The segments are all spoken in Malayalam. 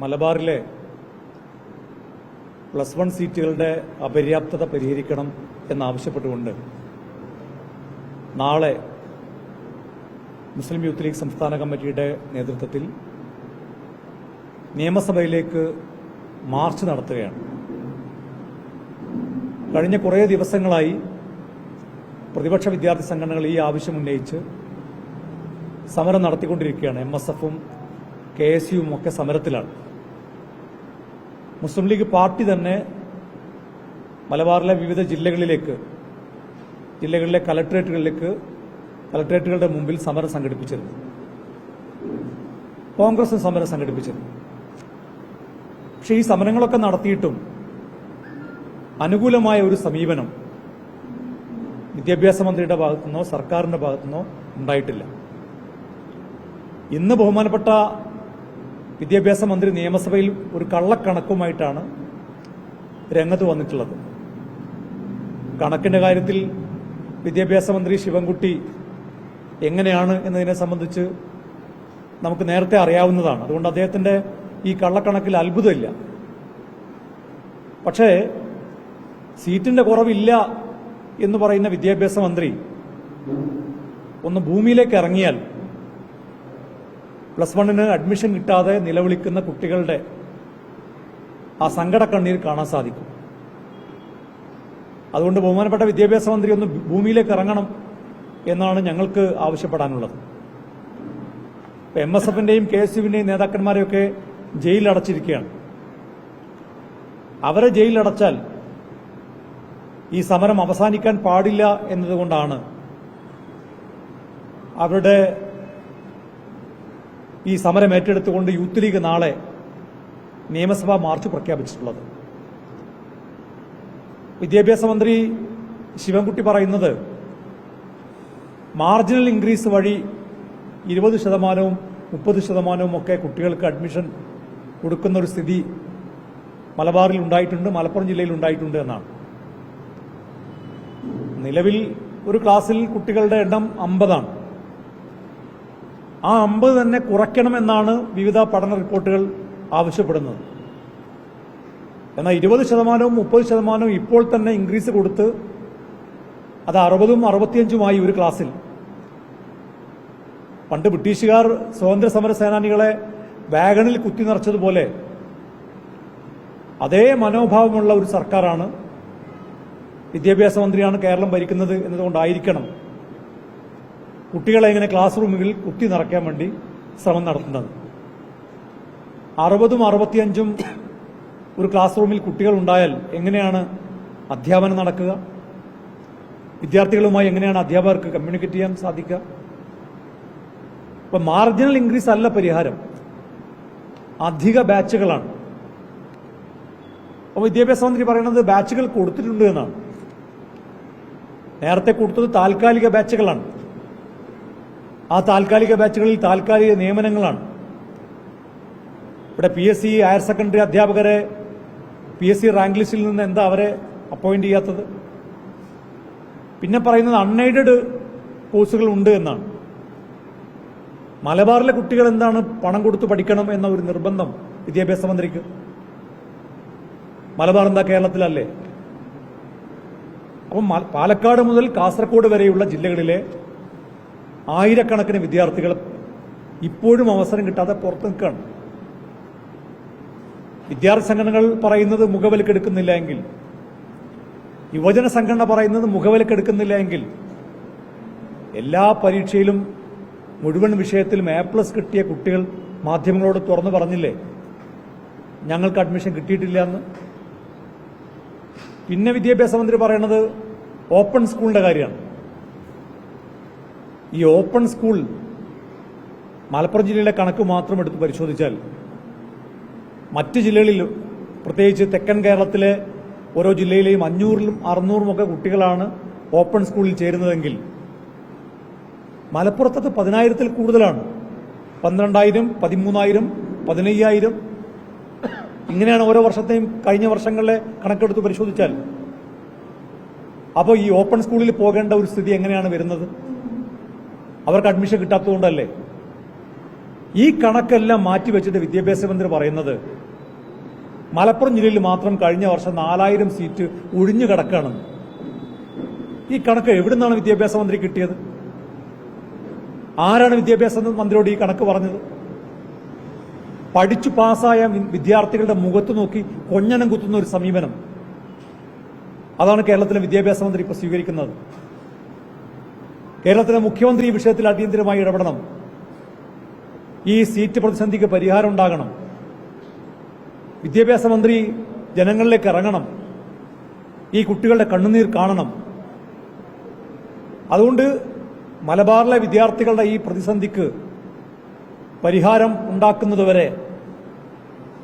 മലബാറിലെ +1 സീറ്റുകളുടെ അപര്യാപ്തത പരിഹരിക്കണം എന്നാവശ്യപ്പെട്ടുകൊണ്ട് നാളെ മുസ്ലിം യൂത്ത് ലീഗ് സംസ്ഥാന കമ്മിറ്റിയുടെ നേതൃത്വത്തിൽ നിയമസഭയിലേക്ക് മാർച്ച് നടത്തുകയാണ്. കഴിഞ്ഞ കുറേ ദിവസങ്ങളായി പ്രതിപക്ഷ വിദ്യാർത്ഥി സംഘടനകൾ ഈ ആവശ്യം ഉന്നയിച്ച് സമരം നടത്തിക്കൊണ്ടിരിക്കുകയാണ്. MSFും KSUവും ഒക്കെ സമരത്തിലാണ്. മുസ്ലിം ലീഗ് പാർട്ടി തന്നെ മലബാറിലെ വിവിധ ജില്ലകളിലെ കളക്ടറേറ്റുകളുടെ മുമ്പിൽ സമരം സംഘടിപ്പിച്ചിരുന്നു. കോൺഗ്രസും സമരം സംഘടിപ്പിച്ചിരുന്നു. പക്ഷേ ഈ സമരങ്ങളൊക്കെ നടത്തിയിട്ടും അനുകൂലമായ ഒരു സമീപനം വിദ്യാഭ്യാസ മന്ത്രിയുടെ ഭാഗത്തുനിന്നോ സർക്കാരിന്റെ ഭാഗത്തുനിന്നോ ഉണ്ടായിട്ടില്ല. ഇന്ന് ബഹുമാനപ്പെട്ട വിദ്യാഭ്യാസ മന്ത്രി നിയമസഭയിൽ ഒരു കള്ളക്കണക്കുമായിട്ടാണ് രംഗത്ത് വന്നിട്ടുള്ളത്. കണക്കിന്റെ കാര്യത്തിൽ വിദ്യാഭ്യാസ മന്ത്രി ശിവൻകുട്ടി എങ്ങനെയാണ് എന്നതിനെ സംബന്ധിച്ച് നമുക്ക് നേരത്തെ അറിയാവുന്നതാണ്. അതുകൊണ്ട് അദ്ദേഹത്തിന്റെ ഈ കള്ളക്കണക്കിൽ അത്ഭുതമില്ല. പക്ഷേ സീറ്റിന്റെ കുറവില്ല എന്ന് പറയുന്ന വിദ്യാഭ്യാസ മന്ത്രി ഒന്ന് ഭൂമിയിലേക്ക് ഇറങ്ങിയാൽ +1 അഡ്മിഷൻ കിട്ടാതെ നിലവിളിക്കുന്ന കുട്ടികളുടെ ആ സങ്കടക്കണ്ണീർ കാണാൻ സാധിക്കും. അതുകൊണ്ട് ബഹുമാനപ്പെട്ട വിദ്യാഭ്യാസ മന്ത്രി ഒന്ന് ഭൂമിയിലേക്ക് ഇറങ്ങണം എന്നാണ് ഞങ്ങൾക്ക് ആവശ്യപ്പെടാനുള്ളത്. MSFന്റെയും KSUവിന്റെയും നേതാക്കന്മാരെയൊക്കെ ജയിലിലടച്ചിരിക്കുകയാണ്. അവരെ ജയിലിലടച്ചാൽ ഈ സമരം അവസാനിക്കാൻ പാടില്ല എന്നതുകൊണ്ടാണ് അവരുടെ ഈ സമരം ഏറ്റെടുത്തുകൊണ്ട് യൂത്ത് ലീഗ് നാളെ നിയമസഭാ മാർച്ച് പ്രഖ്യാപിച്ചിട്ടുള്ളത്. വിദ്യാഭ്യാസ മന്ത്രി ശിവൻകുട്ടി പറയുന്നത് മാർജിനൽ ഇൻക്രീസ് വഴി 20%, 30% ഒക്കെ കുട്ടികൾക്ക് അഡ്മിഷൻ കൊടുക്കുന്ന ഒരു സ്ഥിതി മലബാറിൽ ഉണ്ടായിട്ടുണ്ട്, മലപ്പുറം ജില്ലയിൽ ഉണ്ടായിട്ടുണ്ട് എന്നാണ്. നിലവിൽ ഒരു ക്ലാസ്സിൽ കുട്ടികളുടെ എണ്ണം 50 ആണ്. ആ 50 തന്നെ കുറയ്ക്കണമെന്നാണ് വിവിധ പഠന റിപ്പോർട്ടുകൾ ആവശ്യപ്പെടുന്നത്. എന്നാൽ 20%, 30% ഇപ്പോൾ തന്നെ ഇൻക്രീസ് കൊടുത്ത് അത് 60ഉം 65ഉമായി ഒരു ക്ലാസ്സിൽ. പണ്ട് ബ്രിട്ടീഷുകാർ സ്വാതന്ത്ര്യ സമര സേനാനികളെ വാഗണിൽ കുത്തി നിറച്ചതുപോലെ അതേ മനോഭാവമുള്ള ഒരു സർക്കാരാണ്, വിദ്യാഭ്യാസ മന്ത്രിയാണ് കേരളം ഭരിക്കുന്നത് എന്നതുകൊണ്ടായിരിക്കണം കുട്ടികളെ ഇങ്ങനെ ക്ലാസ് റൂമുകളിൽ കുത്തി നിറയ്ക്കാൻ വേണ്ടി ശ്രമം നടത്തുന്നത്. 60ഉം 65ഉം ഒരു ക്ലാസ് റൂമിൽ കുട്ടികൾ ഉണ്ടായാൽ എങ്ങനെയാണ് അധ്യാപനം നടക്കുക? വിദ്യാർത്ഥികളുമായി എങ്ങനെയാണ് അധ്യാപകർക്ക് കമ്മ്യൂണിക്കേറ്റ് ചെയ്യാൻ സാധിക്കുക? ഇപ്പൊ മാർജിനൽ ഇൻക്രീസ് അല്ല പരിഹാരം, അധിക ബാച്ചുകളാണ്. അപ്പോൾ വിദ്യാഭ്യാസ മന്ത്രി പറയുന്നത് ബാച്ചുകൾ കൊടുത്തിട്ടുണ്ട് എന്നാണ്. നേരത്തെ കൊടുത്തത് താൽക്കാലിക ബാച്ചുകളാണ്. ആ താൽക്കാലിക ബാച്ചുകളിൽ താൽക്കാലിക നിയമനങ്ങളാണ്. ഇവിടെ PSC ഹയർ സെക്കൻഡറി അധ്യാപകരെ PSC റാങ്ക് ലിസ്റ്റിൽ നിന്ന് എന്താ അവരെ അപ്പോയിന്റ് ചെയ്യാത്തത്? പിന്നെ പറയുന്നത് അൺഎയ്ഡഡ് കോഴ്സുകൾ ഉണ്ട് എന്നാണ്. മലബാറിലെ കുട്ടികൾ എന്താണ് പണം കൊടുത്ത് പഠിക്കണം എന്ന ഒരു നിർബന്ധം വിദ്യാഭ്യാസ മന്ത്രിക്ക്? മലബാർ എന്താ കേരളത്തിലല്ലേ? അപ്പം പാലക്കാട് മുതൽ കാസർഗോഡ് വരെയുള്ള ജില്ലകളിലെ ആയിരക്കണക്കിന് വിദ്യാർത്ഥികൾ ഇപ്പോഴും അവസരം കിട്ടാതെ പുറത്തു നിൽക്കുകയാണ്. വിദ്യാർത്ഥി സംഘടനകൾ പറയുന്നത് മുഖവിലക്കെടുക്കുന്നില്ല എങ്കിൽ, യുവജന സംഘടന പറയുന്നത് മുഖവിലക്കെടുക്കുന്നില്ല എങ്കിൽ, എല്ലാ പരീക്ഷയിലും മുഴുവൻ വിഷയത്തിലും A+ കിട്ടിയ കുട്ടികൾ മാധ്യമങ്ങളോട് തുറന്നു പറഞ്ഞില്ലേ ഞങ്ങൾക്ക് അഡ്മിഷൻ കിട്ടിയിട്ടില്ല എന്ന്? പിന്നെ വിദ്യാഭ്യാസ മന്ത്രി പറയുന്നത് ഓപ്പൺ സ്കൂളിന്റെ കാര്യമാണ്. ഈ ഓപ്പൺ സ്കൂൾ മലപ്പുറം ജില്ലയിലെ കണക്ക് മാത്രം എടുത്ത് പരിശോധിച്ചാൽ മറ്റ് ജില്ലകളിൽ, പ്രത്യേകിച്ച് തെക്കൻ കേരളത്തിലെ ഓരോ ജില്ലയിലെയും 500ലും 600ഉം ഒക്കെ കുട്ടികളാണ് ഓപ്പൺ സ്കൂളിൽ ചേരുന്നതെങ്കിൽ മലപ്പുറത്തത് 10,000-ൽ കൂടുതലാണ്. 12,000, 13,000, 15,000 ഇങ്ങനെയാണ് ഓരോ വർഷത്തെയും കഴിഞ്ഞ വർഷങ്ങളിലെ കണക്കെടുത്ത് പരിശോധിച്ചാൽ. അപ്പോൾ ഈ ഓപ്പൺ സ്കൂളിൽ പോകേണ്ട ഒരു സ്ഥിതി എങ്ങനെയാണ് വരുന്നത്? അവർക്ക് അഡ്മിഷൻ കിട്ടാത്തതുകൊണ്ടല്ലേ? ഈ കണക്കെല്ലാം മാറ്റിവെച്ചിട്ട് വിദ്യാഭ്യാസ മന്ത്രി പറയുന്നത് മലപ്പുറം ജില്ലയിൽ മാത്രം കഴിഞ്ഞ വർഷം 4000 സീറ്റ് ഒഴിഞ്ഞു കിടക്കുകയാണെന്ന്. ഈ കണക്ക് എവിടുന്നാണ് വിദ്യാഭ്യാസ മന്ത്രി കിട്ടിയത്? ആരാണ് വിദ്യാഭ്യാസ മന്ത്രിയോട് ഈ കണക്ക് പറഞ്ഞത്? പഠിച്ചു പാസ്സായ വിദ്യാർത്ഥികളുടെ മുഖത്ത് നോക്കി കൊഞ്ഞനം കുത്തുന്ന ഒരു സമീപനം, അതാണ് കേരളത്തിലെ വിദ്യാഭ്യാസ മന്ത്രി ഇപ്പോൾ സ്വീകരിക്കുന്നത്. കേരളത്തിലെ മുഖ്യമന്ത്രി ഈ വിഷയത്തിൽ അടിയന്തരമായി ഇടപെടണം. ഈ സീറ്റ് പ്രതിസന്ധിക്ക് പരിഹാരം ഉണ്ടാകണം. വിദ്യാഭ്യാസ മന്ത്രി ജനങ്ങളിലേക്ക് ഇറങ്ങണം. ഈ കുട്ടികളുടെ കണ്ണുനീർ കാണണം. അതുകൊണ്ട് മലബാറിലെ വിദ്യാർത്ഥികളുടെ ഈ പ്രതിസന്ധിക്ക് പരിഹാരം ഉണ്ടാക്കുന്നതുവരെ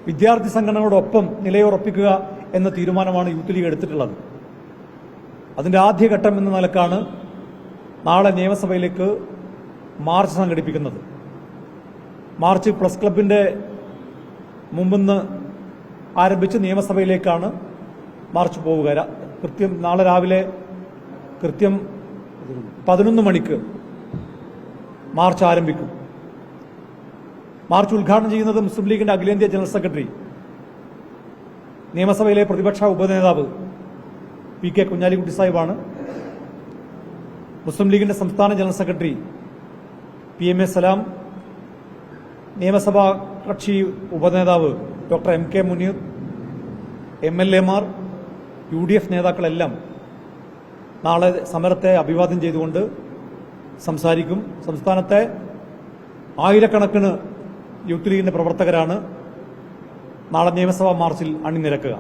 വിദ്യാർത്ഥി സംഘടനകളോടൊപ്പം നിലയുറപ്പിക്കുക എന്ന തീരുമാനമാണ് യൂത്ത് ലീഗ് എടുത്തിട്ടുള്ളത്. അതിന്റെ ആദ്യഘട്ടം എന്ന നിലക്കാണ് നാളെ നിയമസഭയിലേക്ക് മാർച്ച് സംഘടിപ്പിക്കുന്നത്. മാർച്ച് പ്രസ് ക്ലബിന്റെ മുമ്പിന്ന് ആരംഭിച്ച് നിയമസഭയിലേക്കാണ് മാർച്ച് പോവുക. കൃത്യം നാളെ രാവിലെ കൃത്യം 11 മണിക്ക് മാർച്ച് ആരംഭിക്കും. മാർച്ച് ഉദ്ഘാടനം ചെയ്യുന്നത് മുസ്ലിം ലീഗിന്റെ അഖിലേന്ത്യാ ജനറൽ സെക്രട്ടറി, നിയമസഭയിലെ പ്രതിപക്ഷ ഉപനേതാവ് PK കുഞ്ഞാലിക്കുട്ടി സാഹിബാണ്. മുസ്ലിം ലീഗിന്റെ സംസ്ഥാന ജനറൽ സെക്രട്ടറി PMA സലാം, നിയമസഭാ കക്ഷി ഉപനേതാവ് ഡോക്ടർ MK മുനീർ, MLA മാർ, UDF നേതാക്കളെല്ലാം നാളെ സമരത്തെ അഭിവാദ്യം ചെയ്തുകൊണ്ട് സംസാരിക്കും. സംസ്ഥാനത്തെ ആയിരക്കണക്കിന് യൂത്ത് ലീഗിന്റെ പ്രവർത്തകരാണ് നാളെ നിയമസഭാ മാർച്ചിൽ അണിനിരക്കുക.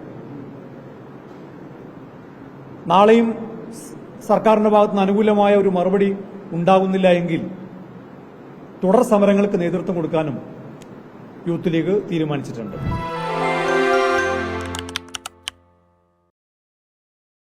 നാളെയും സർക്കാരിന്റെ ഭാഗത്തുനിന്ന് അനുകൂലമായ ഒരു മറുപടി ഉണ്ടാകുന്നില്ല എങ്കിൽ തുടർ സമരങ്ങൾക്ക് നേതൃത്വം കൊടുക്കാനും യൂത്ത് ലീഗ് തീരുമാനിച്ചിട്ടുണ്ട്.